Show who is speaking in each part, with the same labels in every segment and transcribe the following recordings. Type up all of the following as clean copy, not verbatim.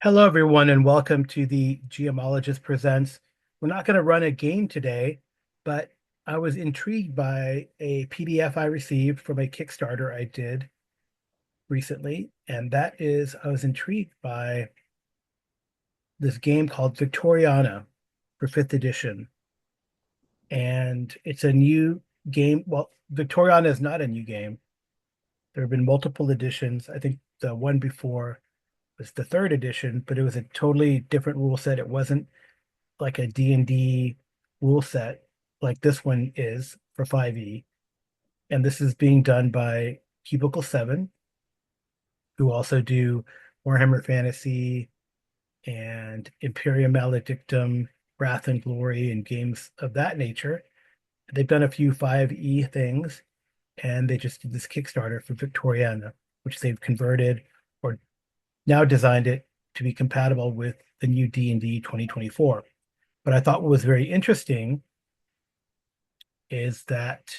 Speaker 1: Hello, everyone, and welcome to the Geomologist Presents. We're not going to run a game today, but I was intrigued by a PDF I received from a Kickstarter I did recently, and that is I was intrigued by this game called Victoriana for fifth edition. And it's a new game. Well, Victoriana is not a new game. There have been multiple editions. I think the one before was the third edition, but it was a totally different rule set. It wasn't like a D&D rule set like this one is for 5e. And this is being done by Cubicle 7, who also do Warhammer Fantasy and Imperium Maledictum, Wrath and Glory, and games of that nature. They've done a few 5e things, and they just did this Kickstarter for Victoriana, which they've converted or now designed it to be compatible with the new D&D 2024. But I thought what was very interesting is that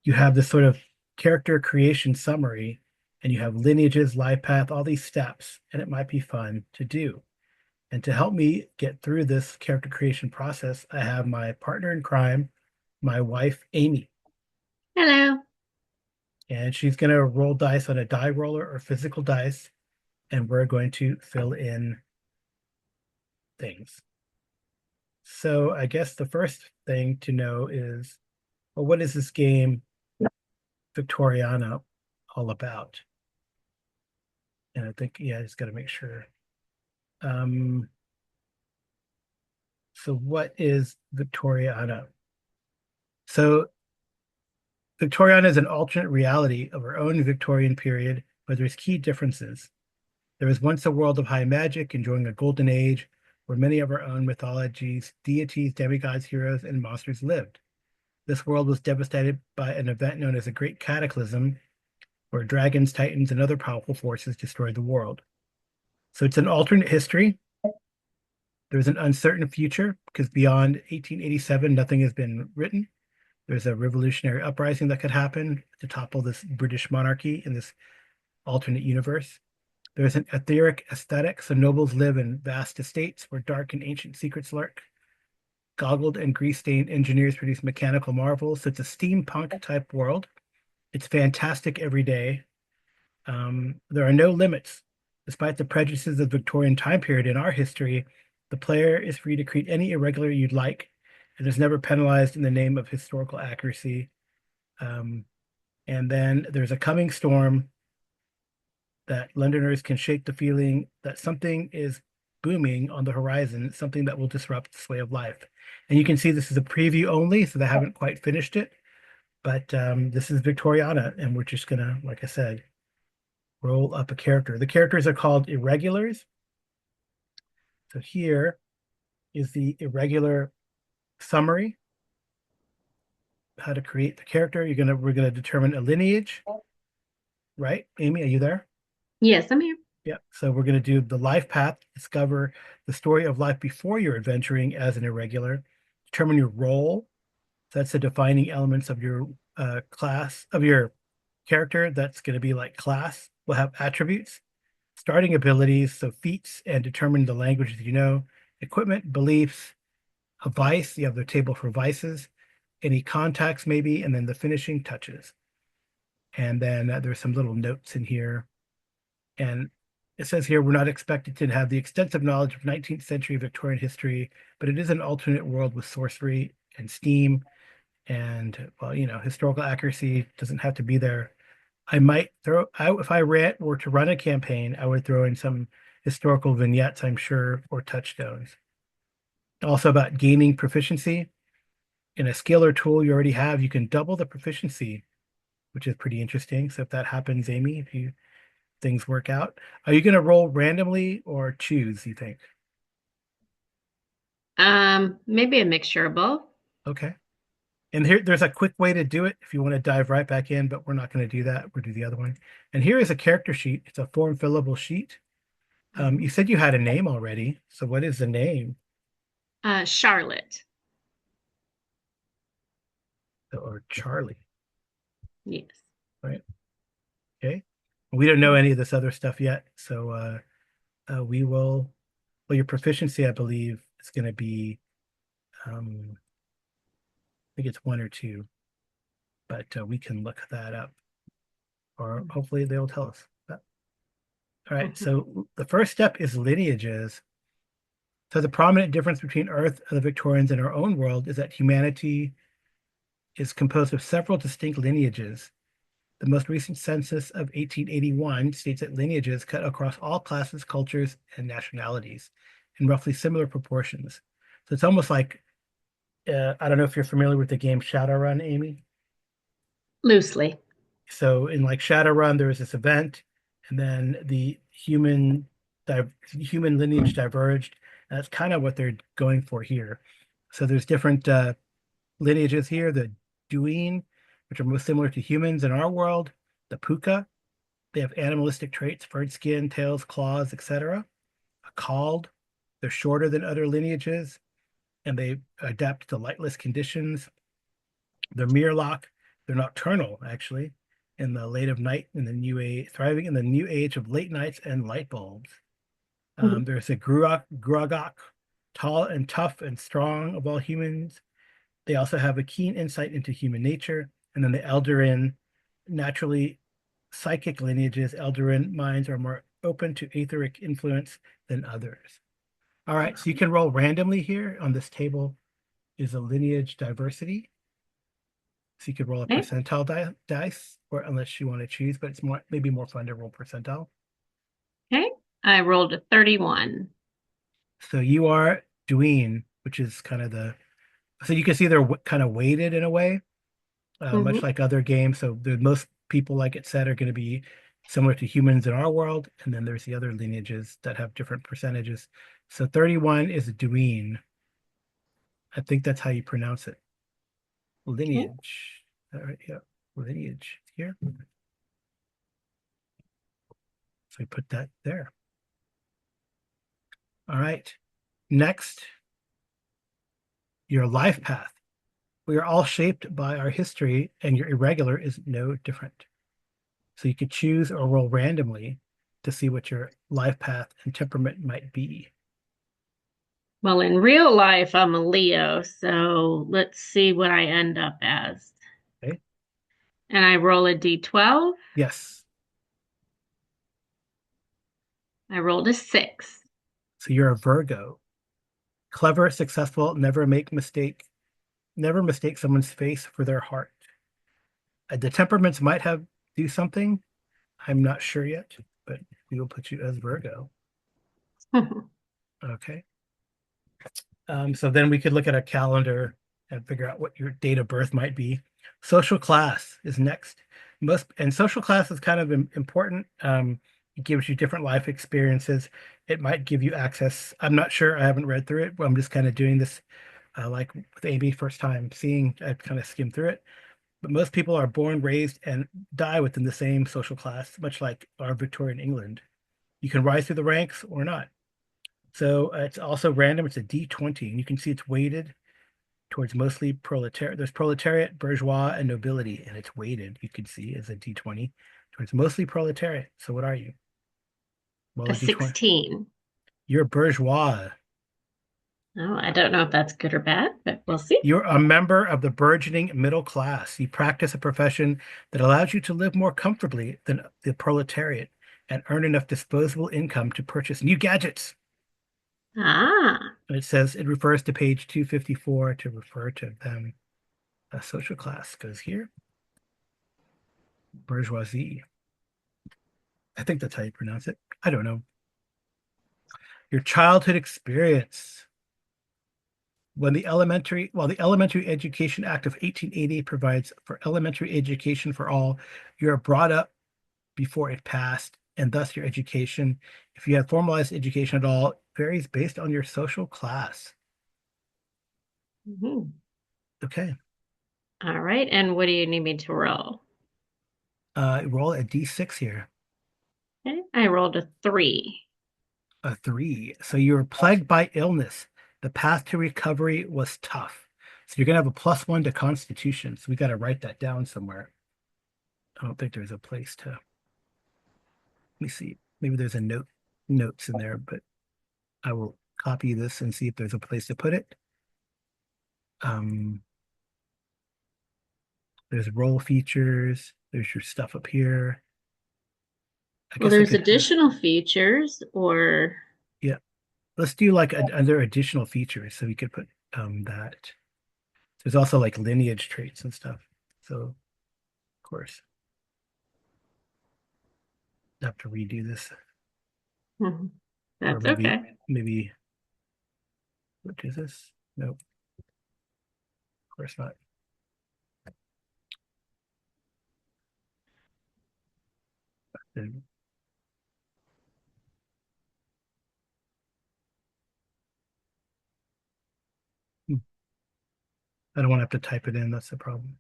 Speaker 1: you have this sort of character creation summary and you have lineages, life path, all these steps, and it might be fun to do. And to help me get through this character creation process, I have my partner in crime, my wife, Amy,
Speaker 2: Hello.
Speaker 1: and she's going to roll dice on a die roller or physical dice, and we're going to fill in things. So I guess the first thing to know is, well, what is this game Victoriana all about? And I think, yeah, I just got to make sure. Um, so what is Victoriana? So Victoriana is an alternate reality of our own Victorian period, but there's key differences. There was once a world of high magic enjoying a golden age where many of our own mythologies, deities, demigods, heroes, and monsters lived. This world was devastated by an event known as a Great Cataclysm, where dragons, titans, and other powerful forces destroyed the world. So it's an alternate history. There's an uncertain future because beyond 1887, nothing has been written. There's a revolutionary uprising that could happen to topple this British monarchy in this alternate universe. There's an etheric aesthetic, so nobles live in vast estates where dark and ancient secrets lurk. Goggled and grease-stained engineers produce mechanical marvels. So it's a steampunk type world. It's fantastic every day. There are no limits. Despite the prejudices of the Victorian time period in our history, the player is free to create any irregular you'd like and is never penalized in the name of historical accuracy. Um, and then there's a coming storm that Londoners can shake the feeling that something is booming on the horizon, something that will disrupt this way of life. And you can see this is a preview only, so they haven't quite finished it. But this is Victoriana, and we're just gonna, like I said, roll up a character. The characters are called Irregulars. So here is the irregular summary, how to create the character. We're gonna determine a lineage, right? Amy, are you there?
Speaker 2: Yes, I'm here.
Speaker 1: Yeah. So we're gonna do the life path, discover the story of life before you're adventuring as an irregular, determine your role. So that's the defining elements of your class of your character. That's gonna be like class. We'll have attributes, starting abilities, so feats, and determine the languages you know, equipment, beliefs, a vice, you have the table for vices, any contacts maybe, and then the finishing touches. And then there's some little notes in here. And it says here, we're not expected to have the extensive knowledge of 19th century Victorian history, but it is an alternate world with sorcery and steam. And, well, historical accuracy doesn't have to be there. I might throw out, if I were to run a campaign, I would throw in some historical vignettes, I'm sure, or touchstones. Also about gaining proficiency in a skill or tool you already have, you can double the proficiency, which is pretty interesting. So if that happens, Amy, if you things work out, are you going to roll randomly or choose, you think?
Speaker 2: Maybe a mixture of both.
Speaker 1: Okay. And there's a quick way to do it if you want to dive right back in, but we're not going to do that. We'll do the other one. And here is a character sheet. It's a form fillable sheet. You said you had a name already. So what is the name?
Speaker 2: Charlotte.
Speaker 1: Or Charlie,
Speaker 2: Yes.
Speaker 1: right? Okay. We don't know any of this other stuff yet. So we will, well, your proficiency, I believe, is going to be, I think it's one or two, but we can look that up, or hopefully they'll tell us. All right,
Speaker 2: Mhm.
Speaker 1: so the first step is lineages. So the prominent difference between Earth and the Victorians and our own world is that humanity is composed of several distinct lineages. The most recent census of 1881 states that lineages cut across all classes, cultures, and nationalities in roughly similar proportions. So it's almost like, I don't know if you're familiar with the game Shadowrun, Amy.
Speaker 2: Loosely.
Speaker 1: So in like Shadowrun, there was this event, and then the human lineage diverged. And that's kind of what they're going for here. So there's different lineages here: the Duin, which are most similar to humans in our world; the Puka, they have animalistic traits, furred skin, tails, claws, etc. A Called, they're shorter than other lineages, and they adapt to lightless conditions. They're Mirlock. They're nocturnal, actually, in the late of night in the new age, thriving in the new age of late nights and light bulbs.
Speaker 2: Mhm.
Speaker 1: There's a Gruagok, tall and tough and strong of all humans. They also have a keen insight into human nature. And then the Eldarin, naturally psychic lineages, Eldarin minds are more open to etheric influence than others. All right, so you can roll randomly here on this table is a lineage diversity. So you could roll a
Speaker 2: Okay.
Speaker 1: percentile dice, or unless you want to choose, but it's more maybe more fun to roll percentile.
Speaker 2: Okay. I rolled a 31.
Speaker 1: So you are Dween, which is kind of so you can see they're kind of weighted in a way, much
Speaker 2: Hmm.
Speaker 1: like other games. So the most people, like it said, are going to be similar to humans in our world, and then there's the other lineages that have different percentages. So 31 is Dween. I think that's how you pronounce it.
Speaker 2: Okay.
Speaker 1: Lineage. All right, yeah, lineage here. So we put that there. All right. Next, your life path. We are all shaped by our history, and your irregular is no different. So you could choose or roll randomly to see what your life path and temperament might be.
Speaker 2: Well, in real life, I'm a Leo, so let's see what I end up as.
Speaker 1: Okay.
Speaker 2: And I roll a d12.
Speaker 1: Yes.
Speaker 2: I rolled a 6.
Speaker 1: So you're a Virgo. Clever, successful, never mistake someone's face for their heart. The temperaments might have do something. I'm not sure yet, but we will put you as Virgo. Okay. So then we could look at a calendar and figure out what your date of birth might be. Social class is next. Social class is kind of important. It gives you different life experiences. It might give you access. I'm not sure. I haven't read through it. But I'm just kind of doing this like with Amy, first time seeing. I kind of skimmed through it. But most people are born, raised, and die within the same social class, much like our Victorian England. You can rise through the ranks or not. So it's also random. It's a D20, and you can see it's weighted towards mostly proletariat. There's proletariat, bourgeois, and nobility, and it's weighted, you can see, as a D20 towards mostly proletariat. So what are you? Well,
Speaker 2: A
Speaker 1: a D20.
Speaker 2: 16.
Speaker 1: You're bourgeois.
Speaker 2: Oh, I don't know if that's good or bad, but we'll see.
Speaker 1: You're a member of the burgeoning middle class. You practice a profession that allows you to live more comfortably than the proletariat and earn enough disposable income to purchase new gadgets.
Speaker 2: Ah,
Speaker 1: And it says it refers to page 254 to refer to them. A social class goes here. Bourgeoisie. I think that's how you pronounce it. I don't know. Your childhood experience. While the Elementary Education Act of 1880 provides for elementary education for all, you're brought up before it passed, and thus your education, if you have formalized education at all, varies based on your social class.
Speaker 2: mhm.
Speaker 1: Okay.
Speaker 2: All right. And what do you need me to roll?
Speaker 1: Roll a d6 here.
Speaker 2: Okay. I rolled a 3.
Speaker 1: A 3. So you were plagued by illness. The path to recovery was tough. So you're gonna have a +1 to Constitution. So we got to write that down somewhere. I don't think there's a place to. Let me see. Maybe there's a note. notes in there, but I will copy this and see if there's a place to put it. Um, there's role features. There's your stuff up here. I
Speaker 2: Well,
Speaker 1: guess I
Speaker 2: there's
Speaker 1: could,
Speaker 2: additional features or
Speaker 1: yeah. Let's do like other additional features. So we could put that. There's also like lineage traits and stuff. So of course, I have to redo this,
Speaker 2: Mhm.
Speaker 1: or
Speaker 2: That's
Speaker 1: maybe
Speaker 2: okay.
Speaker 1: maybe what is this? Nope, of course not. Then- hmm, I don't want to have to type it in. That's the problem.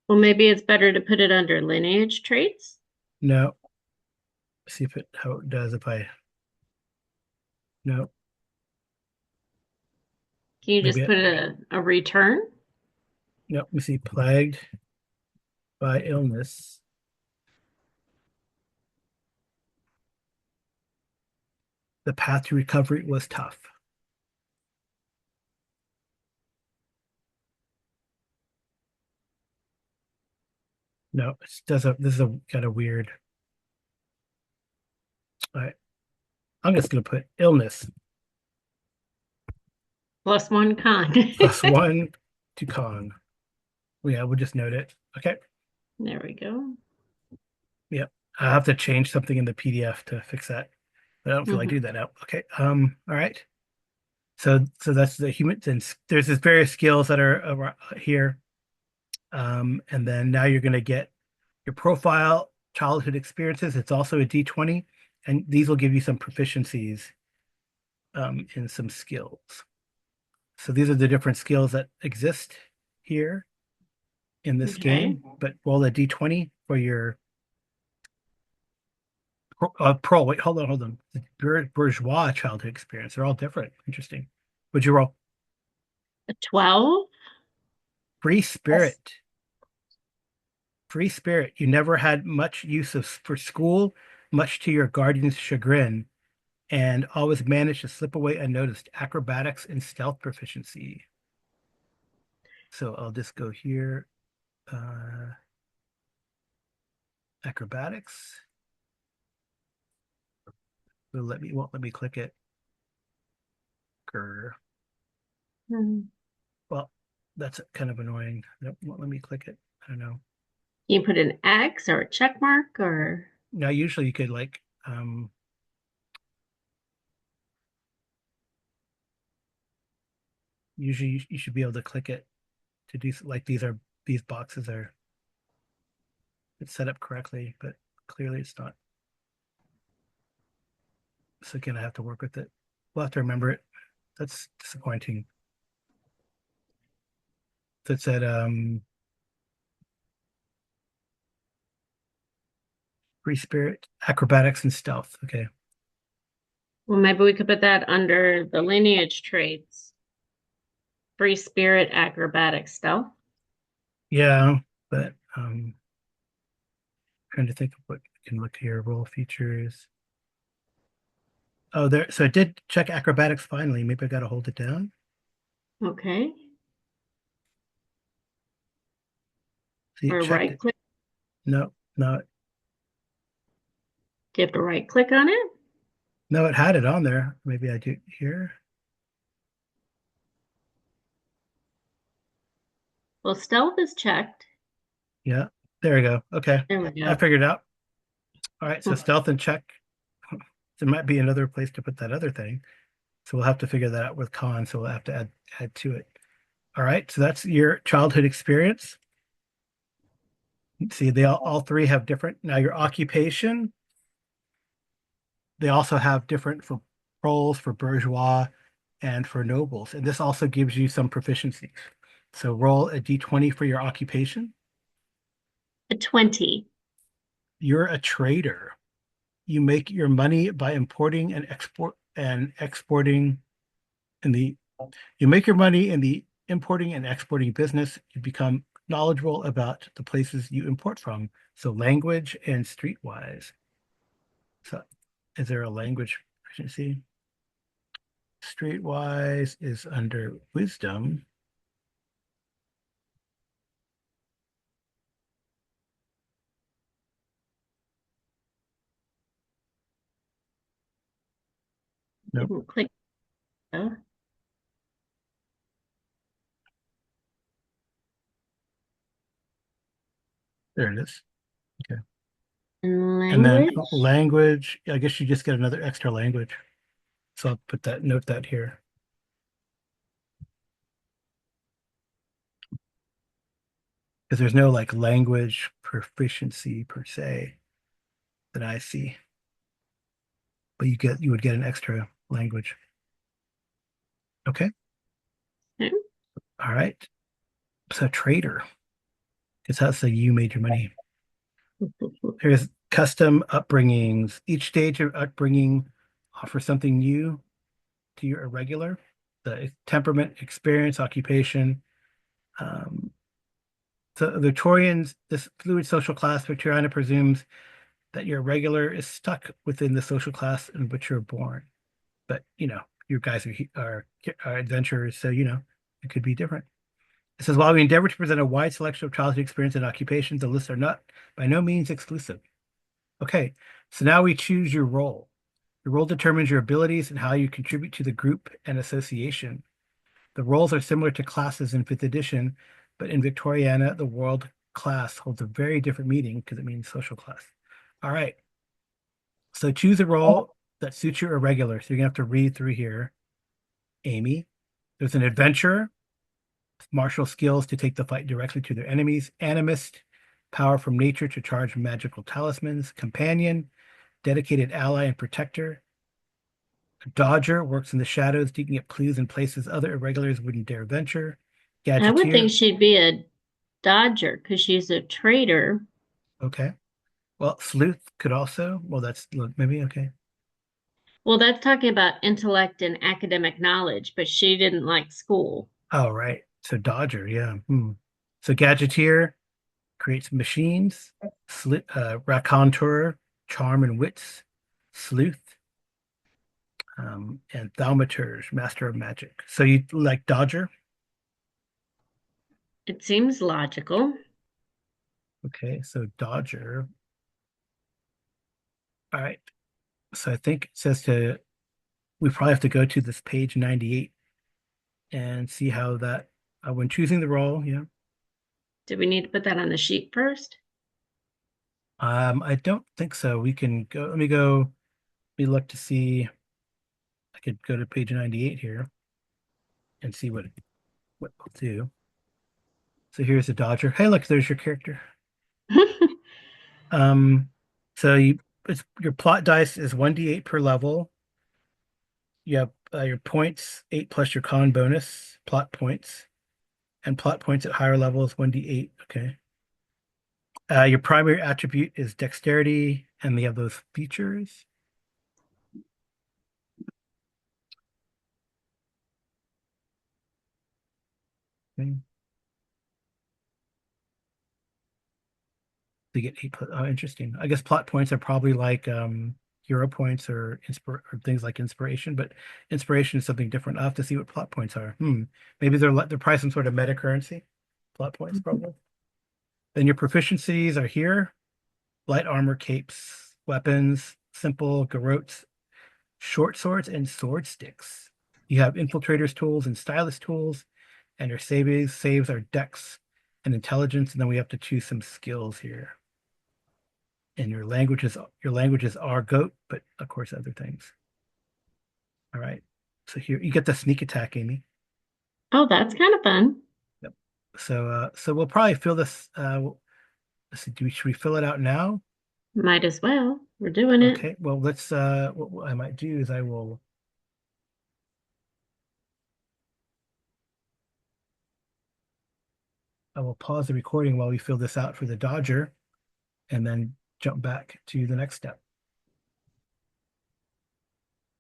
Speaker 2: Well, maybe it's better to put it under lineage traits.
Speaker 1: No, see if it how it does if I no
Speaker 2: Can you just
Speaker 1: maybe
Speaker 2: put a return?
Speaker 1: no. Let me see. Plagued by illness. The path to recovery was tough. No, it does a this is a kind of weird. All right, I'm just gonna put illness
Speaker 2: Plus one con.
Speaker 1: plus one to con. Yeah, we'll just note it. Okay.
Speaker 2: There we go.
Speaker 1: Yep. I have to change something in the PDF to fix that. But I don't feel like
Speaker 2: Mhm.
Speaker 1: doing that now. Okay. All right. So that's the human. Then there's this various skills that are here. And then now you're gonna get your profile, childhood experiences. It's also a D20, and these will give you some proficiencies in some skills. So these are the different skills that exist here in this
Speaker 2: Okay.
Speaker 1: game. But roll a D20 for your Wait, hold on. The bourgeois childhood experience. They're all different. Interesting. Would you roll?
Speaker 2: A 12?
Speaker 1: Free
Speaker 2: Yes.
Speaker 1: spirit. Free spirit. You never had much use of for school, much to your guardian's chagrin, and always managed to slip away unnoticed. Acrobatics and stealth proficiency. So I'll just go here. Uh, acrobatics. Won't let me click it. Grr.
Speaker 2: Hmm.
Speaker 1: Well, that's kind of annoying. Nope, won't let me click it. I don't know.
Speaker 2: You put an X or a check mark or
Speaker 1: Now usually you could like usually you should be able to click it to do like these boxes are it's set up correctly, but clearly it's not. So again, I have to work with it. We'll have to remember it. That's disappointing. That said free spirit, acrobatics, and stealth. Okay.
Speaker 2: well, maybe we could put that under the lineage traits. Free spirit, acrobatic stealth.
Speaker 1: Yeah, but trying to think of what we can look here. Role features. Oh, there. So it did check acrobatics finally. Maybe I got to hold it down.
Speaker 2: Okay.
Speaker 1: See, it
Speaker 2: Or
Speaker 1: checked
Speaker 2: right
Speaker 1: it.
Speaker 2: click.
Speaker 1: No, no,
Speaker 2: Do you have to right click on it?
Speaker 1: no, it had it on there. Maybe I do here.
Speaker 2: Well, stealth is checked.
Speaker 1: Yeah, there we go. Okay,
Speaker 2: There we
Speaker 1: I
Speaker 2: go.
Speaker 1: figured it out. All right, so
Speaker 2: Hmm.
Speaker 1: stealth and check. There might be another place to put that other thing. So we'll have to figure that out with con. So we'll have to add to it. All right, so that's your childhood experience. See, they all three have different. Now your occupation, they also have different for roles for bourgeois and for nobles. And this also gives you some proficiencies. So roll a d20 for your occupation.
Speaker 2: A 20.
Speaker 1: You're a trader. You make your money by importing and exporting in the you make your money in the importing and exporting business. You become knowledgeable about the places you import from. So language and streetwise. So Is there a language proficiency? Streetwise is under wisdom. Nope,
Speaker 2: Didn't click though.
Speaker 1: there it is. Okay.
Speaker 2: And
Speaker 1: And then
Speaker 2: language.
Speaker 1: language, I guess you just get another extra language. So I'll put that, note that here. Because there's no like language proficiency per se that I see. But you would get an extra language. Okay.
Speaker 2: Okay.
Speaker 1: All right. So trader. Because that's how you made your money. Here's custom upbringings. Each stage of upbringing offers something new to your irregular. The temperament, experience, occupation. Um, so the Victorians, this fluid social class, Victoriana presumes that your irregular is stuck within the social class in which you're born. But you guys are adventurers, so it could be different. It says while we endeavor to present a wide selection of childhood experience and occupations, the lists are not by no means exclusive. Okay, so now we choose your role. Your role determines your abilities and how you contribute to the group and association. The roles are similar to classes in fifth edition, but in Victoriana, the world class holds a very different meaning because it means social class. All right, so choose a role that suits your irregular. So you're gonna have to read through here. Amy, there's an adventurer, martial skills to take the fight directly to their enemies, animist, power from nature to charge magical talismans, companion, dedicated ally and protector. A dodger works in the shadows, digging up clues in places other irregulars wouldn't dare venture.
Speaker 2: I would think
Speaker 1: Gadgeteer,
Speaker 2: she'd be a dodger because she's a traitor.
Speaker 1: okay. Well, sleuth could also, well, that's maybe okay.
Speaker 2: Well, that's talking about intellect and academic knowledge, but she didn't like school.
Speaker 1: Oh, right. So dodger, yeah. So gadgeteer creates machines, raconteur, charm and wits, sleuth, and thaumaturge, master of magic. So you like dodger?
Speaker 2: It seems logical.
Speaker 1: Okay, so dodger. All right. So I think it says we probably have to go to this page 98 and see how that, when choosing the role, yeah.
Speaker 2: Do we need to put that on the sheet first?
Speaker 1: I don't think so. We can go, let me look to see. I could go to page 98 here and see what we'll do. So here's the Dodger. Hey, look, there's your character. Um, so your plot dice is 1d8 per level. You have your points, 8 plus your con bonus, plot points, and plot points at higher levels, 1d8. Okay. Your primary attribute is dexterity, and they have those features. Okay. They get 8 plus, oh, interesting. I guess plot points are probably like hero points or things like inspiration, but inspiration is something different. I'll have to see what plot points are. Maybe they're probably some sort of meta currency. Plot points, probably. Then your proficiencies are here: light armor, capes, weapons, simple, garrotes, short swords, and sword sticks. You have infiltrators tools and stylist tools, and your saves are dex and intelligence, and then we have to choose some skills here. And your languages are goat, but of course other things. All right. So here you get the sneak attack, Amy.
Speaker 2: Oh, that's kind of fun.
Speaker 1: Yep. So we'll probably fill this. Let's see, should we fill it out now?
Speaker 2: Might as well. We're doing it.
Speaker 1: Okay. Well, let's. What I might do is I will pause the recording while we fill this out for the Dodger, and then jump back to the next step.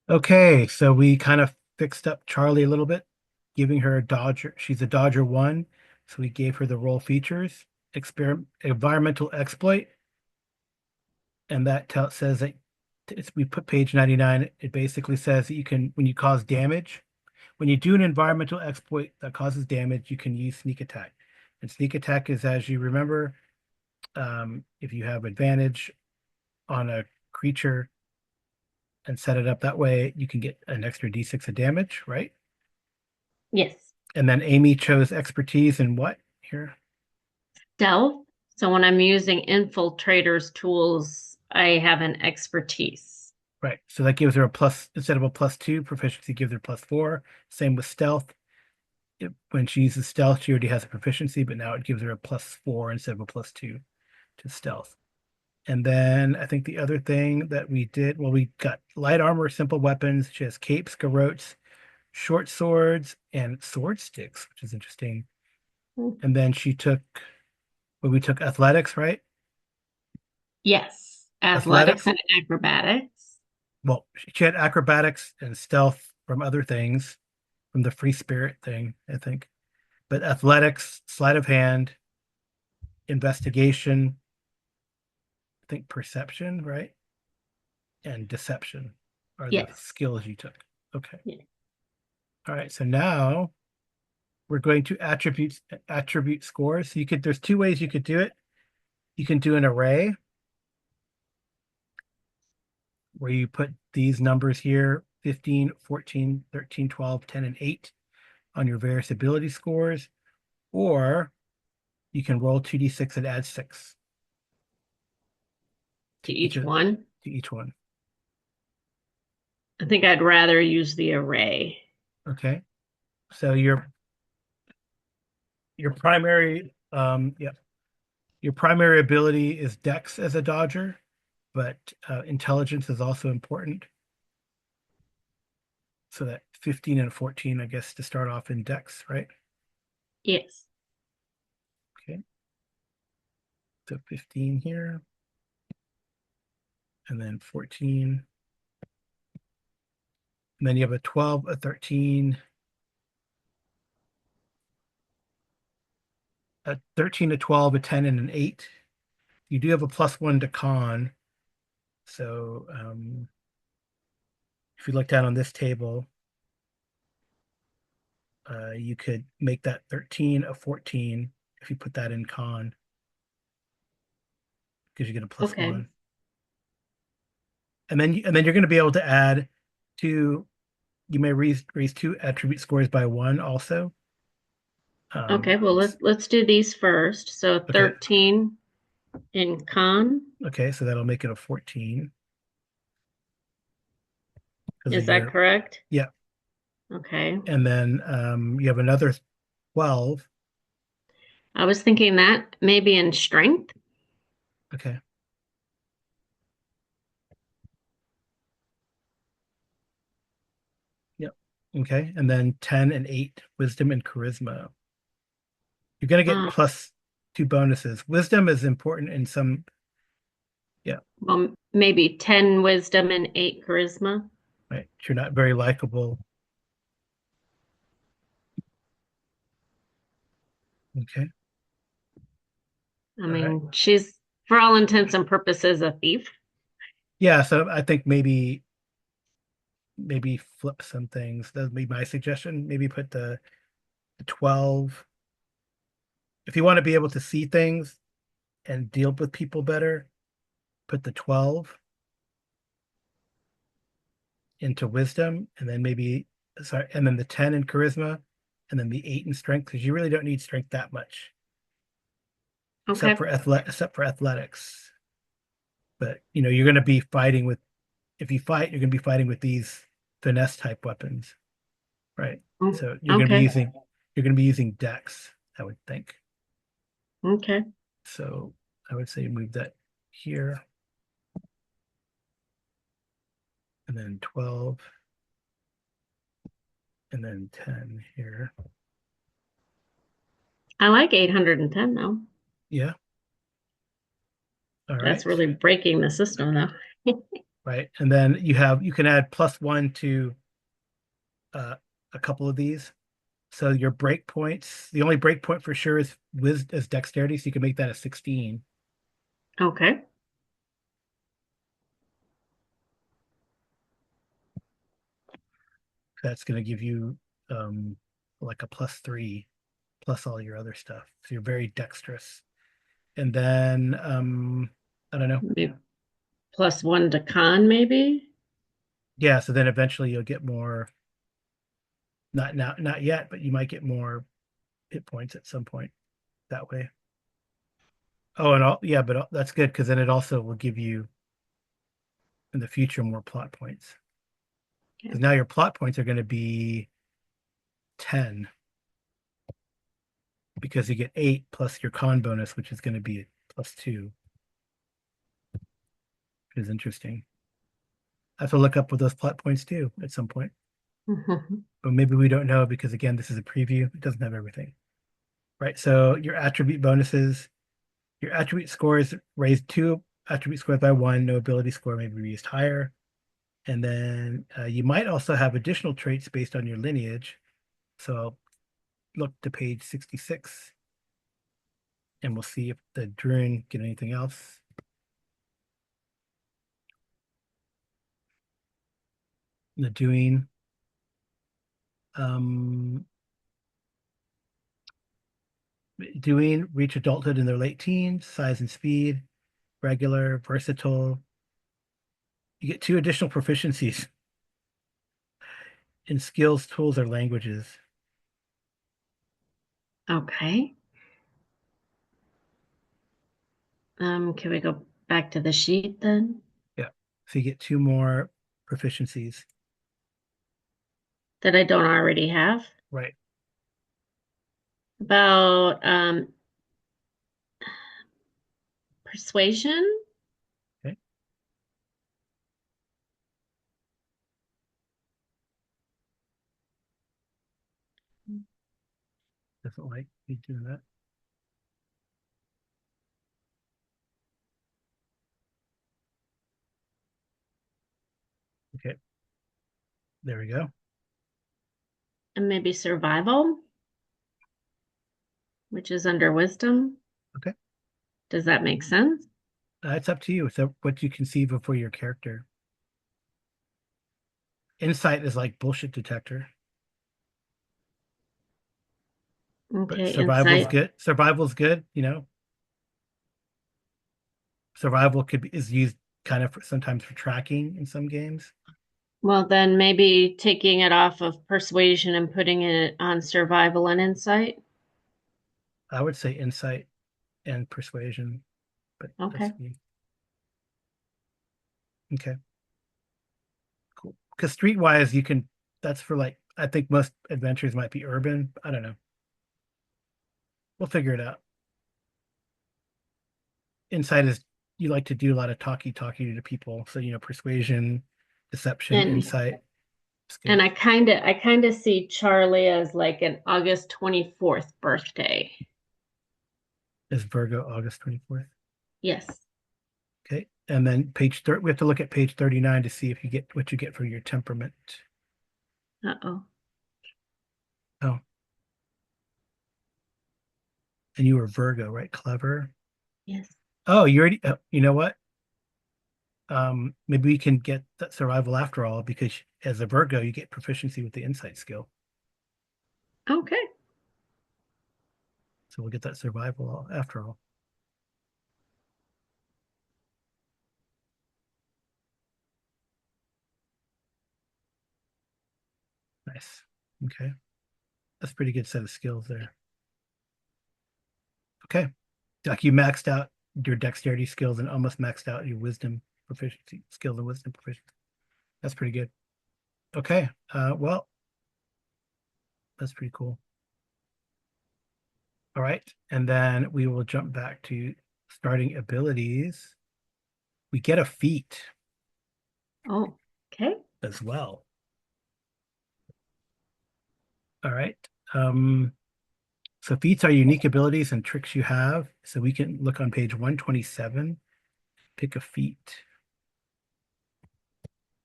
Speaker 1: Okay, so we kind of fixed up Charlie a little bit, giving her a Dodger. She's a Dodger 1, so we gave her the role features, environmental exploit, and that says that we put page 99. It basically says that you can, when you cause damage, when you do an environmental exploit that causes damage, you can use sneak attack. And sneak attack is, as you remember, if you have advantage on a creature and set it up that way, you can get an extra d6 of damage, right?
Speaker 2: Yes.
Speaker 1: And then Amy chose expertise in what here?
Speaker 2: Stealth. So when I'm using infiltrators tools, I have an expertise.
Speaker 1: Right. So that gives her a plus, instead of a +2, proficiency gives her +4. Same with stealth. When she uses stealth, she already has a proficiency, but now it gives her a +4 instead of a +2 to stealth. And then I think the other thing that we did, well, we got light armor, simple weapons. She has capes, garrotes, short swords, and sword sticks, which is interesting. And then she took, well, we took athletics, right?
Speaker 2: Yes. Athletics
Speaker 1: Athletics.
Speaker 2: and acrobatics.
Speaker 1: Well, she had acrobatics and stealth from other things, from the free spirit thing, I think. But athletics, sleight of hand, investigation, I think perception, right? And deception are the
Speaker 2: Yes.
Speaker 1: skills you took. Okay.
Speaker 2: Yeah.
Speaker 1: All right. So now we're going to attribute scores. So you could, there's two ways you could do it. You can do an array where you put these numbers here, 15, 14, 13, 12, 10, and 8 on your various ability scores, or you can roll 2d6 and add 6
Speaker 2: To
Speaker 1: to each
Speaker 2: each
Speaker 1: of
Speaker 2: one.
Speaker 1: to each one.
Speaker 2: I think I'd rather use the array.
Speaker 1: Okay. So your primary yeah, your primary ability is Dex as a dodger, but intelligence is also important. So that 15 and 14, I guess, to start off in Dex, right?
Speaker 2: Yes.
Speaker 1: Okay. So 15 here, and then 14. And then you have a 12, a 13, a 13, a 12, a 10, and an 8. You do have a +1 to con. So if you look down on this table, you could make that 13 a 14 if you put that in con, because you get a
Speaker 2: Okay.
Speaker 1: +1. And then you're going to be able to add two. You may raise two attribute scores by 1 also.
Speaker 2: Okay. Well, let's do these first. So
Speaker 1: Okay.
Speaker 2: 13 in con.
Speaker 1: Okay, so that'll make it a 14 because of
Speaker 2: Is that
Speaker 1: your,
Speaker 2: correct?
Speaker 1: yeah.
Speaker 2: Okay.
Speaker 1: And then you have another 12.
Speaker 2: I was thinking that maybe in strength.
Speaker 1: Okay. Yep. Okay. And then 10 and 8, wisdom and charisma. You're going to get
Speaker 2: Uh,
Speaker 1: +2 bonuses. Wisdom is important in some, yeah,
Speaker 2: well, maybe 10 wisdom and 8 charisma.
Speaker 1: right. You're not very likable. Okay.
Speaker 2: I
Speaker 1: All right.
Speaker 2: mean, she's for all intents and purposes a thief.
Speaker 1: Yeah. So I think maybe flip some things. That would be my suggestion. Maybe put the 12. If you want to be able to see things and deal with people better, put the 12 into wisdom, and then maybe, sorry, and then the 10 in charisma, and then the 8 in strength, because you really don't need strength that much,
Speaker 2: Okay.
Speaker 1: except for athletics. But you're going to be fighting with, if you fight, you're going to be fighting with these finesse type weapons, right?
Speaker 2: Mm,
Speaker 1: So
Speaker 2: okay.
Speaker 1: you're going to be using dex, I would think.
Speaker 2: Okay.
Speaker 1: So I would say move that here, and then 12, and then 10 here.
Speaker 2: I like 810 though.
Speaker 1: Yeah. All
Speaker 2: That's
Speaker 1: right.
Speaker 2: really breaking the system though.
Speaker 1: Right. And then you can add +1 to a couple of these. So your break points, the only break point for sure is dexterity, so you can make that a 16.
Speaker 2: Okay.
Speaker 1: That's going to give you like a +3 plus all your other stuff. So you're very dexterous. And then I don't know.
Speaker 2: Maybe +1 to con, maybe?
Speaker 1: Yeah, so then eventually you'll get more, not yet, but you might get more hit points at some point that way. Oh, and all, yeah, but that's good because then it also will give you in the future more plot points.
Speaker 2: Okay.
Speaker 1: Because now your plot points are going to be 10 because you get 8 plus your con bonus, which is going to be +2, which is interesting. I have to look up what those plot points do at some point, but maybe we don't know because again, this is a preview. It doesn't have everything, right? So your attribute bonuses, your attribute scores raised 2 attribute scores by 1. No ability score may be raised higher. And then you might also have additional traits based on your lineage. So look to page 66 and we'll see if the Druin get anything else. The doing um doing reach adulthood in their late teens, size and speed, regular, versatile. You get 2 additional proficiencies in skills, tools, or languages.
Speaker 2: Okay. Can we go back to the sheet then?
Speaker 1: Yeah. So you get 2 more proficiencies.
Speaker 2: That I don't already have?
Speaker 1: Right.
Speaker 2: About persuasion?
Speaker 1: Okay. Doesn't like me doing that. Okay. There we go.
Speaker 2: And maybe survival, which is under wisdom.
Speaker 1: Okay.
Speaker 2: Does that make sense?
Speaker 1: It's up to you. So what you conceive of for your character. Insight is like bullshit detector, but
Speaker 2: Okay,
Speaker 1: survival's
Speaker 2: insight.
Speaker 1: good. Survival's good, you know. Survival is used kind of sometimes for tracking in some games.
Speaker 2: Well, then maybe taking it off of persuasion and putting it on survival and insight.
Speaker 1: I would say insight and persuasion, but that's
Speaker 2: Okay.
Speaker 1: me. Okay, cool. Because streetwise, you can. That's for like I think most adventures might be urban. I don't know. We'll figure it out. Insight is you like to do a lot of talkie to people. So persuasion, deception,
Speaker 2: And
Speaker 1: insight. It's
Speaker 2: and
Speaker 1: good.
Speaker 2: I kind of see Charlie as like an August 24th birthday.
Speaker 1: Is Virgo August 24th.
Speaker 2: Yes.
Speaker 1: Okay. And then page 30, we have to look at page 39 to see if you get what you get for your temperament.
Speaker 2: Uh-oh.
Speaker 1: Oh, and you were Virgo, right? Clever.
Speaker 2: Yes.
Speaker 1: Oh, you already, you know what? Maybe we can get that survival after all because as a Virgo, you get proficiency with the insight skill.
Speaker 2: Okay.
Speaker 1: So we'll get that survival after all. Nice. Okay. That's a pretty good set of skills there. Okay. Like you maxed out your dexterity skills and almost maxed out your wisdom proficiency, skills and wisdom proficiency. That's pretty good. Okay. Well, that's pretty cool. All right. And then we will jump back to starting abilities. We get a feat
Speaker 2: Oh, okay.
Speaker 1: as well. All right. Um, so feats are unique abilities and tricks you have. So we can look on page 127, pick a feat.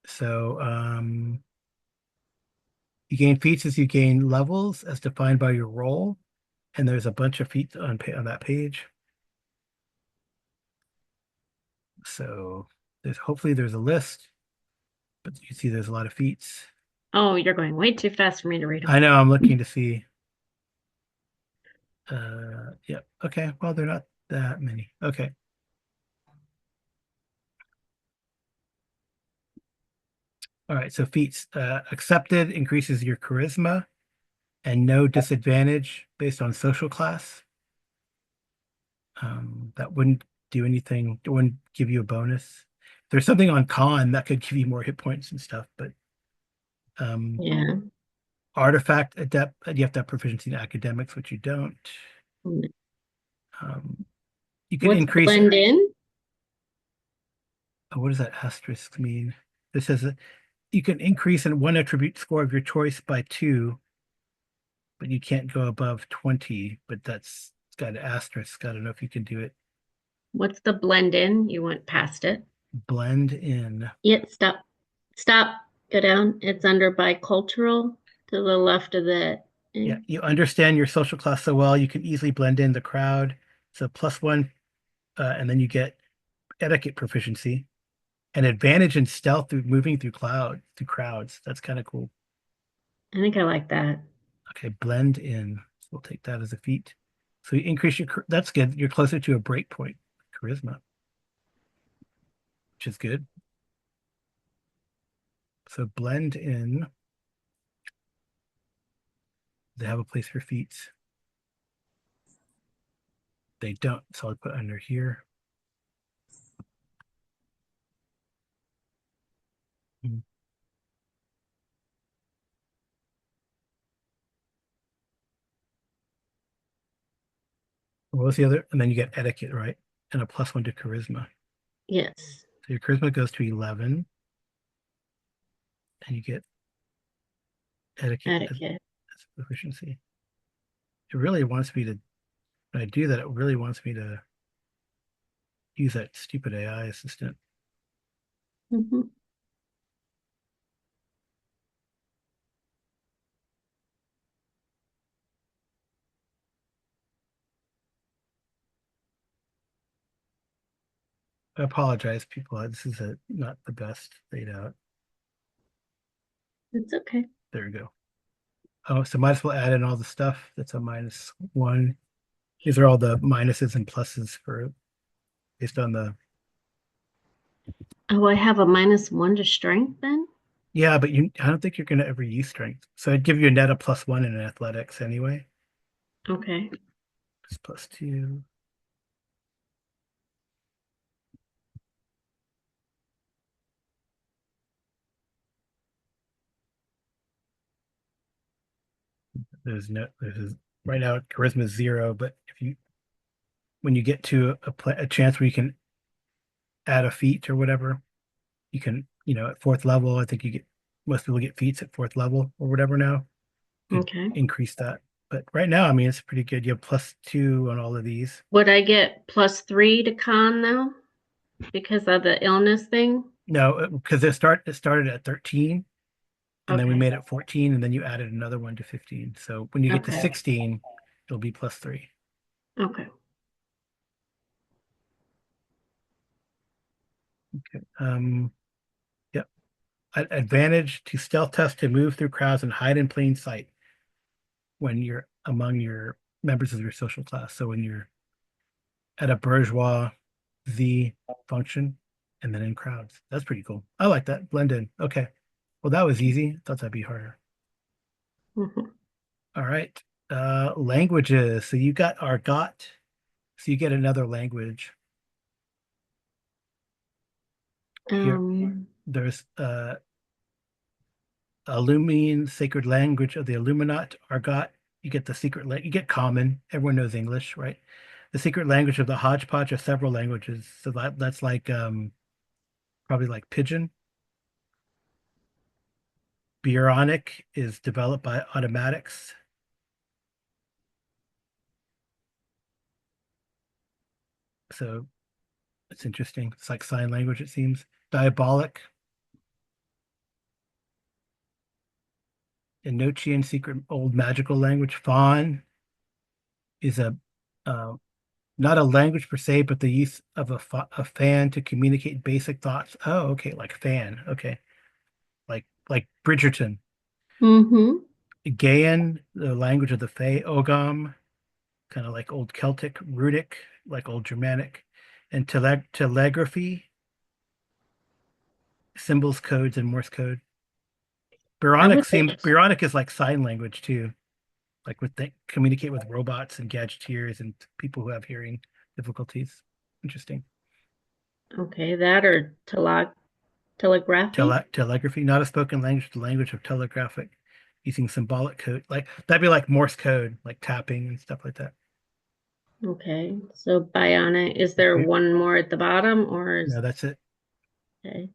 Speaker 1: So you gain feats as you gain levels as defined by your role. And there's a bunch of feats on that page. So hopefully there's a list, but you see there's a lot of feats.
Speaker 2: Oh, you're going way too fast for me to read them.
Speaker 1: I know, I'm looking to see. Yeah. Okay. Well, they're not that many. Okay. All right. So feats accepted increases your charisma and no disadvantage based on social class. That wouldn't do anything. It wouldn't give you a bonus. There's something on con that could give you more hit points and stuff, but um,
Speaker 2: Yeah.
Speaker 1: artifact adept, you have to have proficiency in academics, which you don't. Um, you can
Speaker 2: What's
Speaker 1: increase.
Speaker 2: blend in?
Speaker 1: What does that asterisk mean? This says that you can increase in one attribute score of your choice by 2, but you can't go above 20. But that's got an asterisk. I don't know if you can do it.
Speaker 2: What's the blend in? You went past it.
Speaker 1: Blend in.
Speaker 2: Yet stop. Stop. Go down. It's under bicultural to the left of the.
Speaker 1: Yeah, you understand your social class so well, you can easily blend in the crowd. So +1, and then you get etiquette proficiency, an advantage in stealth through moving through crowds. That's kind of cool.
Speaker 2: I think I like that.
Speaker 1: Okay, blend in. So we'll take that as a feat. So you increase that's good. You're closer to a break point, charisma, which is good. So blend in. They have a place for feats. They don't, so I'll put under here. Hmm. What was the other? And then you get etiquette, right? And a +1 to charisma.
Speaker 2: Yes.
Speaker 1: So your charisma goes to 11, and you get etiquette
Speaker 2: Etiquette.
Speaker 1: as proficiency. It really wants me to, when I do that, it really wants me to use that stupid AI assistant.
Speaker 2: Mhm.
Speaker 1: I apologize, people. This is not the best laid out.
Speaker 2: It's okay.
Speaker 1: There we go. Oh, so might as well add in all the stuff that's a -1. These are all the minuses and pluses for based on the.
Speaker 2: Oh, I have a -1 to strength then?
Speaker 1: Yeah, but I don't think you're going to ever use strength. So I'd give you a net of +1 in athletics anyway.
Speaker 2: Okay.
Speaker 1: It's +2. Right now charisma is 0, but when you get to a chance where you can add a feat or whatever, you can, at 4th level, I think most people get feats at 4th level or whatever now. Could
Speaker 2: Okay.
Speaker 1: increase that. But right now, I mean, it's pretty good. You have +2 on all of these.
Speaker 2: Would I get +3 to con though? Because of the illness thing?
Speaker 1: No, because it started at 13, and then we
Speaker 2: Okay.
Speaker 1: made it 14, and then you added another one to 15. So when you get to
Speaker 2: Okay.
Speaker 1: 16, it'll be +3.
Speaker 2: Okay.
Speaker 1: Okay. Yep. Advantage to stealth test to move through crowds and hide in plain sight when you're among your members of your social class. So when you're at a bourgeois Z function and then in crowds. That's pretty cool. I like that. Blend in. Okay. Well, that was easy. I thought that'd be harder.
Speaker 2: Mhm.
Speaker 1: All right. Languages. So you got Argot. So you get another language. Here,
Speaker 2: Um,
Speaker 1: there's Illumine, sacred language of the Illuminat, Argot. You get the you get common. Everyone knows English, right? The secret language of the hodgepodge of several languages. So that's like probably like Pigeon. Bionic is developed by automatics. So it's interesting. It's like sign language, it seems. Diabolic, Enochian secret old magical language. Fawn is uh, not a language per se, but the use of a fan to communicate basic thoughts. Oh, okay, like fan. Okay, like Bridgerton.
Speaker 2: Mm-hmm.
Speaker 1: Gaian, the language of the Fae, Ogam, kind of like old Celtic, Runic, like old Germanic, and telegraphy, symbols, codes, and Morse code.
Speaker 2: I would think,
Speaker 1: Byronic is like sign language too, like with they communicate with robots and gadgeteers and people who have hearing difficulties. Interesting.
Speaker 2: okay, that or telegraphy.
Speaker 1: Telegraphy, not a spoken language, the language of telegraphic, using symbolic code. Like that'd be like Morse code, like tapping and stuff like that.
Speaker 2: Okay, so bionic. Is there
Speaker 1: Okay.
Speaker 2: one more at the bottom, or is
Speaker 1: No, that's it.
Speaker 2: okay?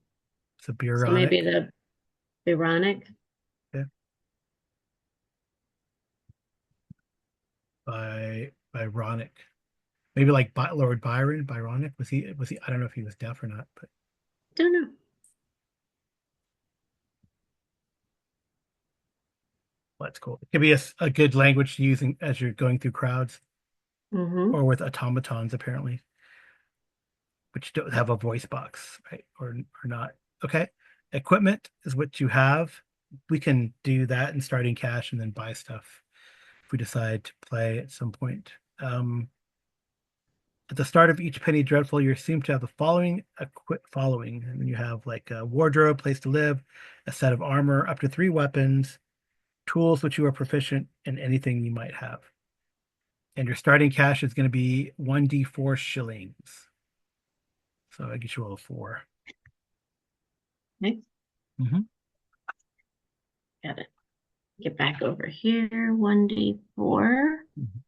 Speaker 1: So
Speaker 2: So maybe
Speaker 1: Byronic.
Speaker 2: the Ironic.
Speaker 1: Yeah, by Byronic. Maybe like Lord Byron, Byronic. Was he I don't know if he was deaf or not, but
Speaker 2: Don't know.
Speaker 1: well, that's cool. It could be a good language to use as you're going through crowds
Speaker 2: Mm-hmm.
Speaker 1: or with automatons apparently, which don't have a voice box, right? Or not. Okay. Equipment is what you have. We can do that in starting cash and then buy stuff if we decide to play at some point. At the start of each penny dreadful, you're assumed to have the following, and then you have like a wardrobe, place to live, a set of armor, up to 3 weapons, tools which you are proficient in anything you might have. And your starting cash is going to be 1d4 shillings. So I get you all 4.
Speaker 2: Okay,
Speaker 1: Mm-hmm.
Speaker 2: got it. Get back over here. 1d4.
Speaker 1: Mm-hmm.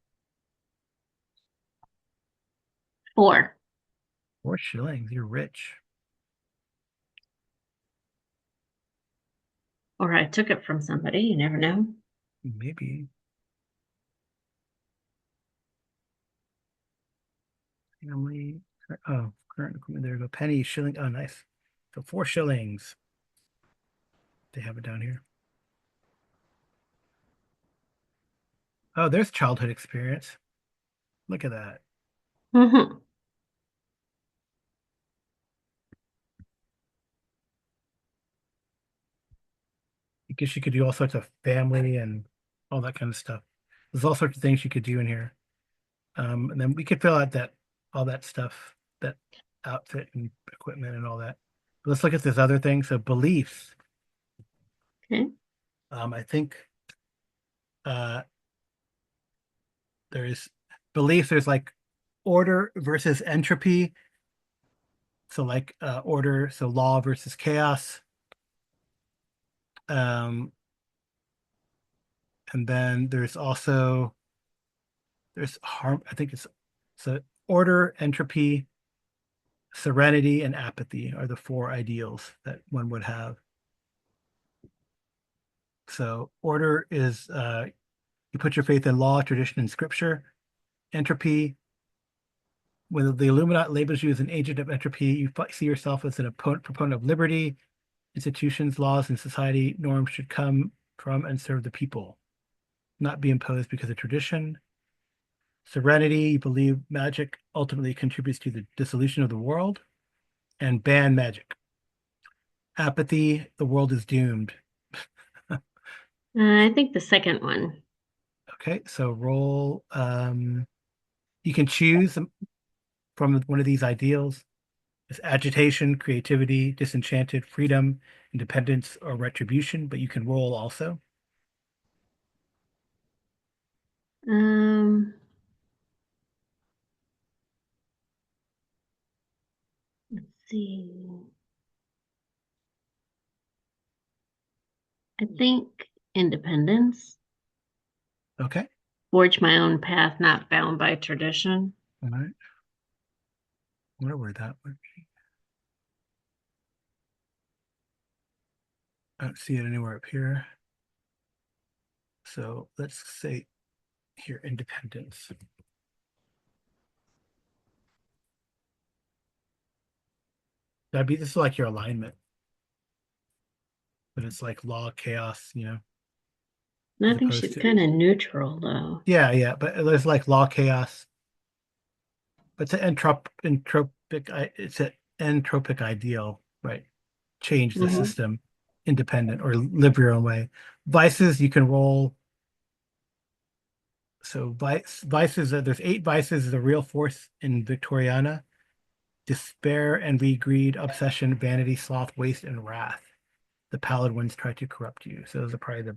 Speaker 2: 4.
Speaker 1: 4 shillings. You're rich.
Speaker 2: Or I took it from somebody. You never know.
Speaker 1: Maybe. Family. Oh, current equipment. There we go. Penny, shilling. Oh, nice. So 4 shillings. They have it down here. Oh, there's childhood experience. Look at that.
Speaker 2: Mm-hmm.
Speaker 1: I guess you could do all sorts of family and all that kind of stuff. There's all sorts of things you could do in here. And then we could fill out that all that stuff, that outfit and equipment and all that. But let's look at this other thing. So beliefs.
Speaker 2: Okay.
Speaker 1: I think uh there's beliefs, there's like order versus entropy. So like order, so law versus chaos. Um, and then there's harm, I think it's so order, entropy, serenity, and apathy are the 4 ideals that one would have. So order is you put your faith in law, tradition, and scripture. Entropy, when the Illuminati labels you as an agent of entropy, you see yourself as an proponent of liberty. Institutions, laws, and society norms should come from and serve the people, not be imposed because of tradition. Serenity, you believe magic ultimately contributes to the dissolution of the world, and ban magic. Apathy, the world is doomed.
Speaker 2: I think the second one.
Speaker 1: Okay, so roll. You can choose from one of these ideals. It's agitation, creativity, disenchanted, freedom, independence, or retribution, but you can roll also.
Speaker 2: Um, let's see. I think independence.
Speaker 1: Okay.
Speaker 2: Forge my own path, not bound by tradition.
Speaker 1: All right. I wonder where that would be. I don't see it anywhere up here. So let's say here, independence. This is like your alignment, but it's like law, chaos,
Speaker 2: And I
Speaker 1: as
Speaker 2: think
Speaker 1: opposed
Speaker 2: she's
Speaker 1: to,
Speaker 2: kind of neutral though.
Speaker 1: yeah, yeah, but there's like law, chaos, but it's an entropic ideal, right? Change the
Speaker 2: Hmm.
Speaker 1: system, independent or live your own way. Vices, you can roll. So vices, there's 8 vices, the real force in Victoriana: despair, envy, greed, obsession, vanity, sloth, waste, and wrath. The pallid ones try to corrupt you. So those are probably the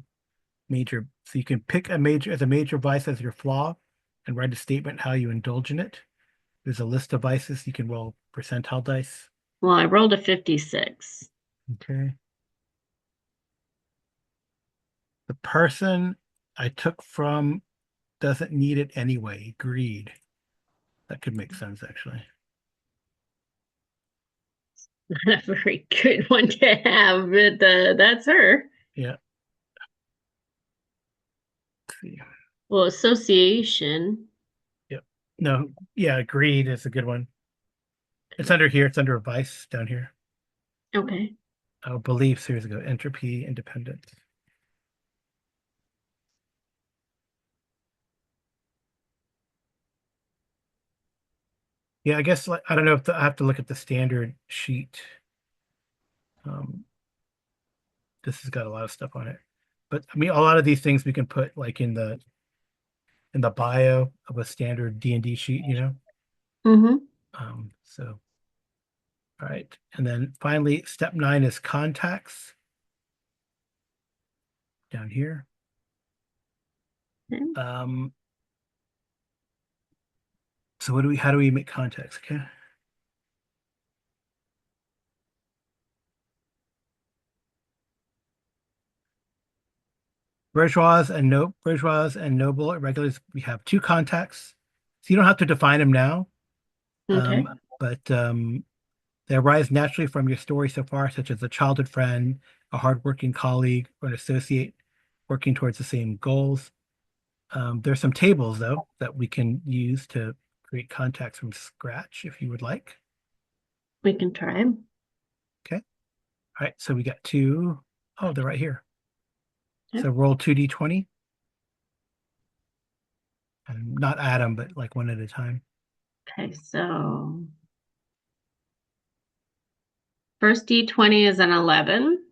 Speaker 1: major. So you can pick a major as a major vice as your flaw and write a statement how you indulge in it. There's a list of vices. You can roll percentile dice.
Speaker 2: Well, I rolled a 56.
Speaker 1: Okay. The person I took from doesn't need it anyway. Greed. That could make sense, actually.
Speaker 2: Not a very good one to have, but that's her.
Speaker 1: Yeah. Let's see.
Speaker 2: Well, association.
Speaker 1: Yep. No. Yeah. Greed is a good one. It's under here. It's under a vice down here.
Speaker 2: Okay.
Speaker 1: Oh, beliefs. Here's a go. Entropy, independence. Yeah, I guess like, I don't know if I have to look at the standard sheet. Um, this has got a lot of stuff on it, but I mean, a lot of these things we can put like in the bio of a standard D&D sheet, you know.
Speaker 2: Mm-hmm.
Speaker 1: So all right, and then finally, step 9 is contacts down here.
Speaker 2: Okay.
Speaker 1: Um, so what do we? How do we make contacts? Okay. Bourgeois and noble irregulars. We have 2 contacts, so you don't have to define them now.
Speaker 2: Okay.
Speaker 1: But they arise naturally from your story so far, such as a childhood friend, a hardworking colleague, or an associate working towards the same goals. There's some tables though that we can use to create contacts from scratch if you would like.
Speaker 2: We can try.
Speaker 1: Okay. All right. So we got two. Oh, they're right here.
Speaker 2: Yep.
Speaker 1: So roll 2d20 and not add them, but like one at a time.
Speaker 2: Okay, so first D20 is an 11.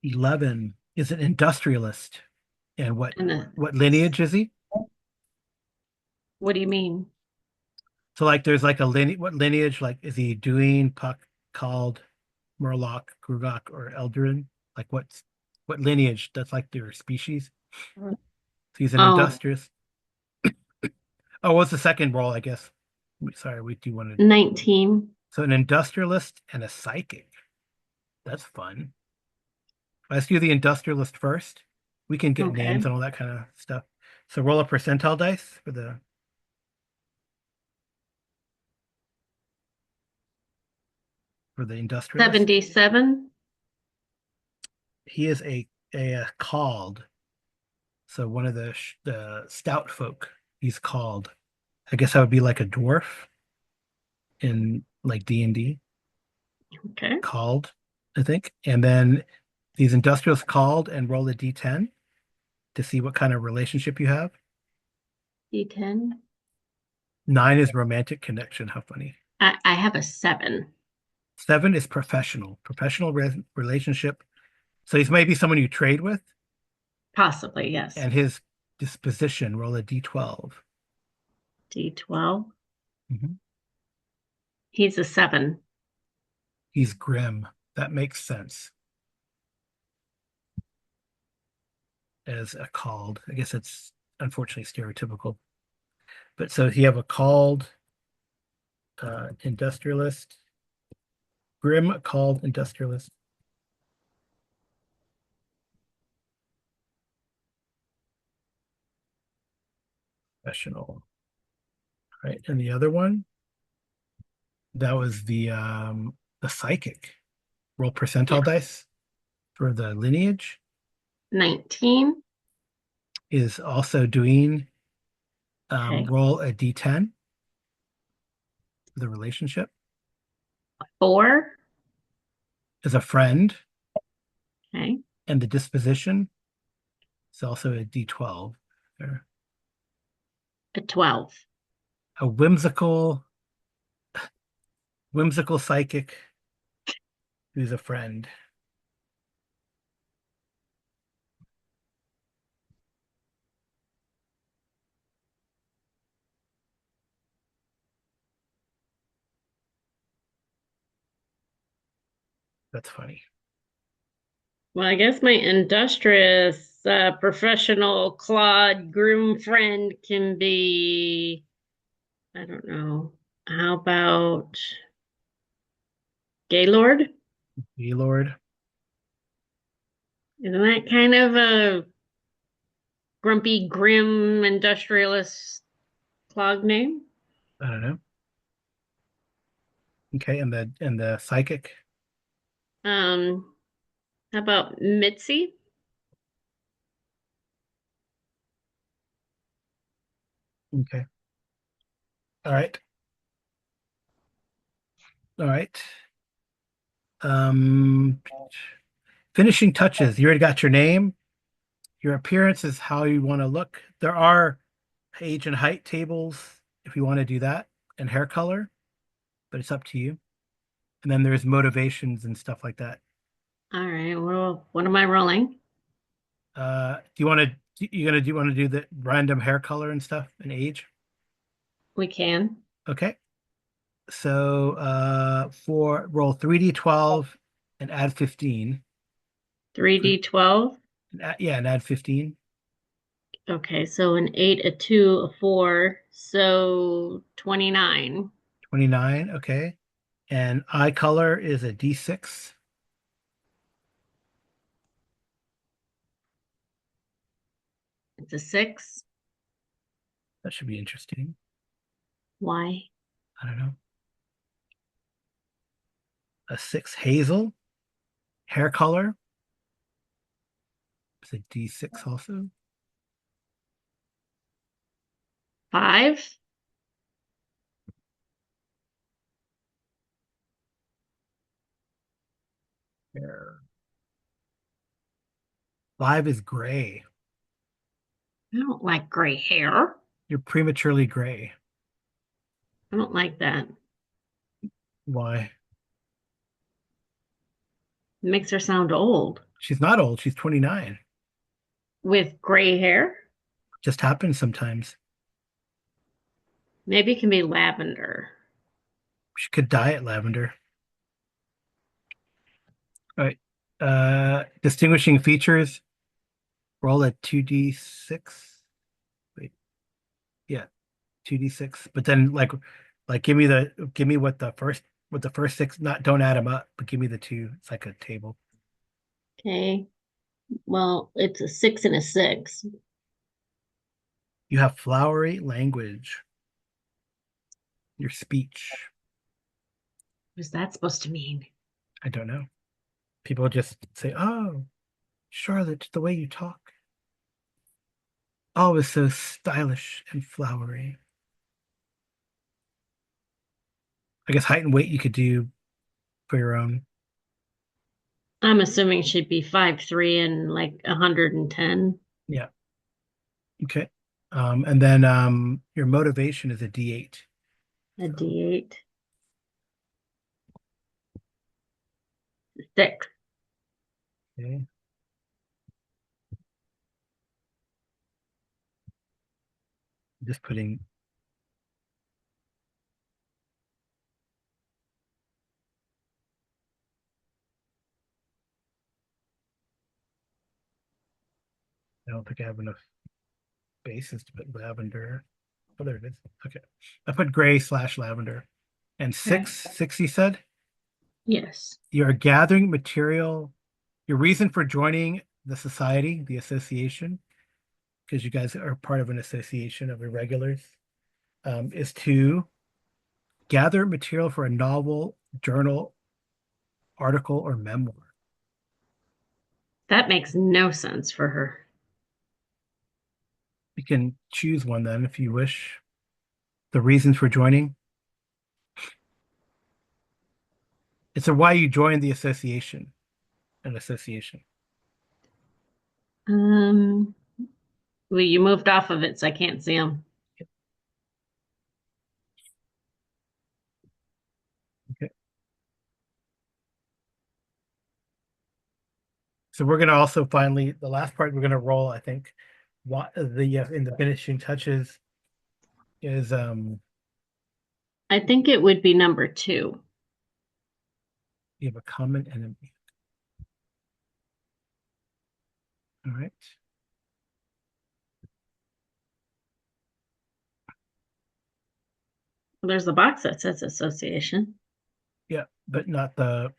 Speaker 1: 11 is an industrialist. And
Speaker 2: And
Speaker 1: what lineage is he?
Speaker 2: what do you mean?
Speaker 1: So like there's like a lineage. What lineage? Like is he Duane, Puck, called Murloc, Grugok, or Eldarin? Like what lineage? That's like their species. So he's an
Speaker 2: Oh,
Speaker 1: industrious. Oh, what's the second role? I guess. Sorry, we do want to.
Speaker 2: 19.
Speaker 1: So an industrialist and a psychic. That's fun. Let's do the industrialist first. We can get
Speaker 2: Okay.
Speaker 1: names and all that kind of stuff. So roll a percentile dice for the industrialist.
Speaker 2: 77.
Speaker 1: He is a called. So one of the stout folk. He's called. I guess that would be like a dwarf in like D&D.
Speaker 2: Okay.
Speaker 1: Called, I think. And then these industrials called and roll a d10 to see what kind of relationship you have.
Speaker 2: D10.
Speaker 1: 9 is romantic connection. How funny.
Speaker 2: I have a 7.
Speaker 1: 7 is professional relationship. So he's maybe someone you trade with,
Speaker 2: Possibly, yes.
Speaker 1: and his disposition, roll a d12.
Speaker 2: D12.
Speaker 1: Mhm.
Speaker 2: He's a 7.
Speaker 1: He's grim. That makes sense as a called. I guess it's unfortunately stereotypical. But so you have a called industrialist, grim called industrialist, professional, right? And the other one, that was the psychic. Roll
Speaker 2: Yeah.
Speaker 1: percentile dice for the lineage.
Speaker 2: 19.
Speaker 1: Is also doing
Speaker 2: Okay.
Speaker 1: roll a d10 for the relationship.
Speaker 2: 4.
Speaker 1: Is a friend,
Speaker 2: Okay.
Speaker 1: and the disposition is also a d12. There.
Speaker 2: A 12.
Speaker 1: A whimsical psychic who's a friend. That's funny.
Speaker 2: Well, I guess my industrious professional Claude groom friend can be, I don't know. How about Gaylord?
Speaker 1: Gaylord.
Speaker 2: Isn't that kind of a grumpy, grim industrialist clog name?
Speaker 1: I don't know. Okay, and the psychic.
Speaker 2: Um, how about Mitzi?
Speaker 1: Okay. All right. All right. Um, Finishing touches. You already got your name. Your appearance is how you want to look. There are age and height tables if you want to do that, and hair color, but it's up to you. And then there's motivations and stuff like that.
Speaker 2: All right. Well, what am I rolling?
Speaker 1: Do you want to? You gonna do want to do the random hair color and stuff and age?
Speaker 2: We can.
Speaker 1: Okay. So for roll 3d12 and add 15. For,
Speaker 2: 3D12.
Speaker 1: yeah, and add 15.
Speaker 2: Okay, so an 8, a 2, a 4, so 29.
Speaker 1: 29. Okay. And eye color is a d6.
Speaker 2: It's a 6.
Speaker 1: That should be interesting.
Speaker 2: Why?
Speaker 1: I don't know. A 6 hazel. Hair color is a d6 also.
Speaker 2: 5?
Speaker 1: Hair. 5 is gray.
Speaker 2: I don't like gray hair.
Speaker 1: You're prematurely gray.
Speaker 2: I don't like that.
Speaker 1: Why?
Speaker 2: It makes her sound old.
Speaker 1: She's not old. She's 29.
Speaker 2: With gray hair?
Speaker 1: Just happens sometimes.
Speaker 2: Maybe it can be lavender.
Speaker 1: She could dye it lavender. All right. Distinguishing features. Roll a 2d6. Wait, yeah, 2d6. But then like give me what the first six, not don't add them up, but give me the two. It's like a table.
Speaker 2: Okay. Well, it's a 6 and a 6.
Speaker 1: You have flowery language, your speech.
Speaker 2: What is that supposed to mean?
Speaker 1: I don't know. People just say, "Oh, Charlotte, the way you talk. Oh, it's so stylish and flowery." I guess height and weight you could do for your own.
Speaker 2: I'm assuming she'd be 5'3" and like 110.
Speaker 1: Yeah. Okay. And then your motivation is a D8.
Speaker 2: A
Speaker 1: So
Speaker 2: D8. 6.
Speaker 1: okay. Just putting I don't think I have enough bases to put lavender. Oh, there it is. Okay. I put gray slash lavender. And
Speaker 2: Okay.
Speaker 1: six, you said?
Speaker 2: Yes.
Speaker 1: You're gathering material. Your reason for joining the society, the association, because you guys are part of an association of irregulars, is to gather material for a novel, journal, article, or memoir.
Speaker 2: That makes no sense for her.
Speaker 1: You can choose one then if you wish. The reasons for joining. It's a why you joined the association, an association.
Speaker 2: Um, well, you moved off of it, so I can't see them.
Speaker 1: Okay. So we're gonna also finally the last part we're gonna roll. I think what the in the finishing touches is
Speaker 2: I think it would be number 2.
Speaker 1: You have a common enemy. All right.
Speaker 2: Well, there's the box that says association.
Speaker 1: Yeah, but not the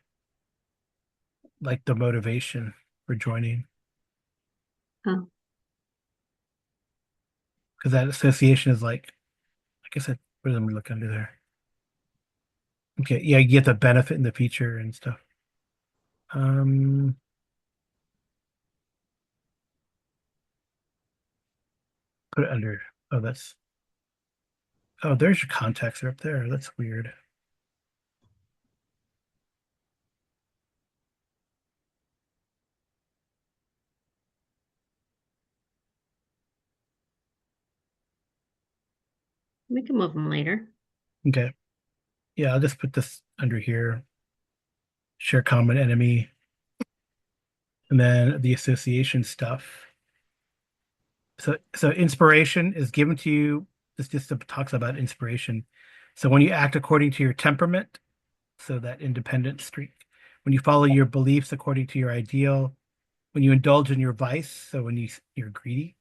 Speaker 1: like the motivation for joining,
Speaker 2: Oh,
Speaker 1: because that association is like, I guess I let me look under there. Okay, yeah, you get the benefit in the feature and stuff. Um, put it under. Oh, that's. Oh, there's your contacts are up there. That's weird.
Speaker 2: we can move them later.
Speaker 1: Okay, yeah, I'll just put this under here. Share common enemy, and then the association stuff. So inspiration is given to you. This just talks about inspiration. So when you act according to your temperament, so that independent streak, when you follow your beliefs according to your ideal, when you indulge in your vice, so when you're greedy,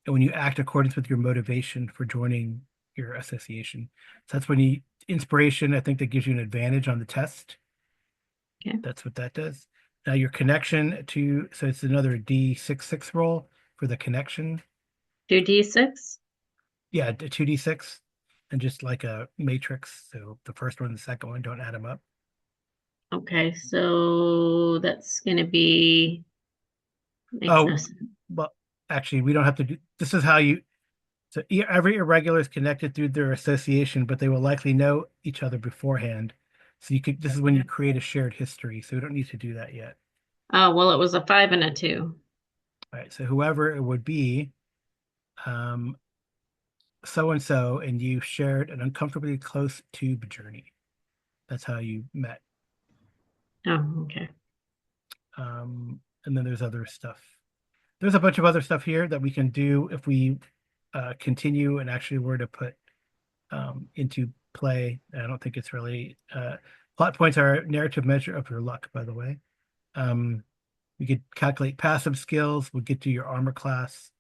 Speaker 1: and when you act accordance with your motivation for joining your association. So that's when you inspiration, I think that gives you an advantage on the test.
Speaker 2: Okay.
Speaker 1: That's what that does. Now your connection to, so it's another D66 roll for the connection.
Speaker 2: Do D6.
Speaker 1: Yeah, 2D6 and just like a matrix. So the first one and the second one, don't add them up.
Speaker 2: Okay, so that's going to be, makes no
Speaker 1: Oh,
Speaker 2: sense.
Speaker 1: well, actually, we don't have to do, this is how you, so every irregular is connected through their association, but they will likely know each other beforehand. So you could, this is when you create a shared history. So we don't need to do that yet.
Speaker 2: Oh, well, it was a 5 and a 2.
Speaker 1: All right. So whoever it would be, um, so and so, and you shared an uncomfortably close tube journey. That's how you met.
Speaker 2: Oh, okay.
Speaker 1: And then there's other stuff. There's a bunch of other stuff here that we can do if we continue and actually were to put into play. I don't think it's really plot points are a narrative measure of your luck, by the way. Um, we could calculate passive skills. We'll get to your armor class.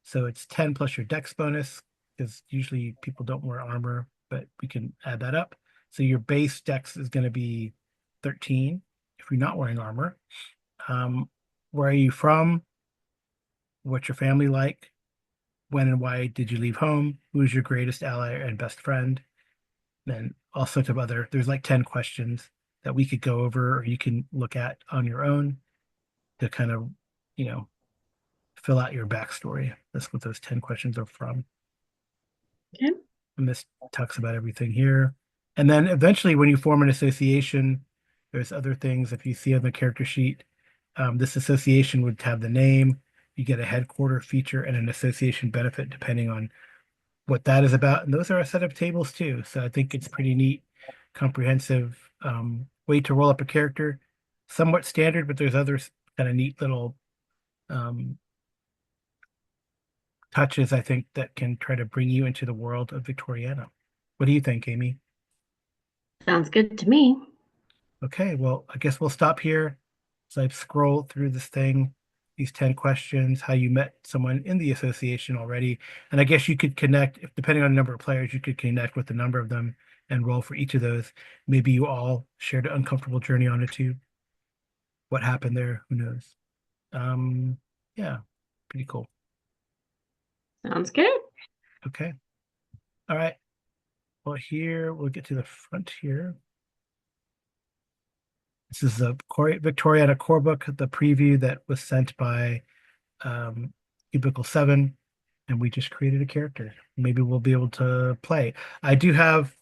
Speaker 1: So it's 10 plus your dex bonus, because usually people don't wear armor, but we can add that up. So your base dex is going to be 13 if you're not wearing armor. Where are you from? What's your family like? When and why did you leave home? Who's your greatest ally and best friend? And all sorts of other, there's like 10 questions that we could go over or you can look at on your own to kind of, you know, fill out your backstory. That's what those 10 questions are from.
Speaker 2: Okay.
Speaker 1: And this talks about everything here. And then eventually, when you form an association, there's other things. If you see on the character sheet, this association would have the name. You get a headquarter feature and an association benefit depending on what that is about. And those are a set of tables too. So I think it's pretty neat, comprehensive way to roll up a character. Somewhat standard, but there's other kind of neat little um, touches, I think, that can try to bring you into the world of Victoriana. What do you think, Amy?
Speaker 2: Sounds good to me.
Speaker 1: Okay, well, I guess we'll stop here. So I scroll through this thing, these 10 questions, how you met someone in the association already. And I guess you could connect, if depending on the number of players, you could connect with the number of them and roll for each of those. Maybe you all shared an uncomfortable journey on it too. What happened there? Who knows? Um, yeah, pretty cool.
Speaker 2: Sounds good.
Speaker 1: Okay. All right. Well, here we'll get to the front here. This is the Victoriana core book, the preview that was sent by Cubicle 7, and we just created a character. Maybe we'll be able to play. I do have,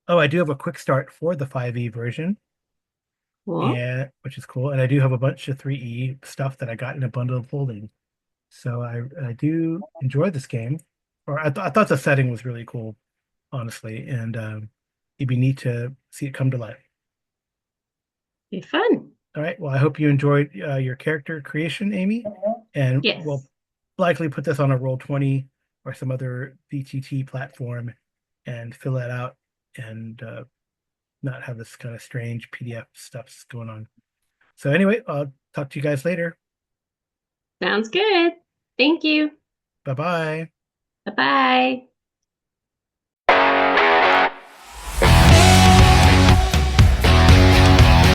Speaker 1: oh, I do have a quick start for the 5e version,
Speaker 2: Cool.
Speaker 1: and which is cool. And I do have a bunch of 3e stuff that I got in a bundle of holding. So I do enjoy this game, or I thought the setting was really cool, honestly, and it'd be neat to see it come to life.
Speaker 2: Be fun.
Speaker 1: All right. Well, I hope you enjoyed your character creation, Amy, and we'll
Speaker 2: Yes.
Speaker 1: likely put this on a Roll20 or some other VTT platform and fill that out and not have this kind of strange PDF stuff going on. So anyway, I'll talk to you guys later.
Speaker 2: Sounds good. Thank you.
Speaker 1: Bye bye.
Speaker 2: Bye bye.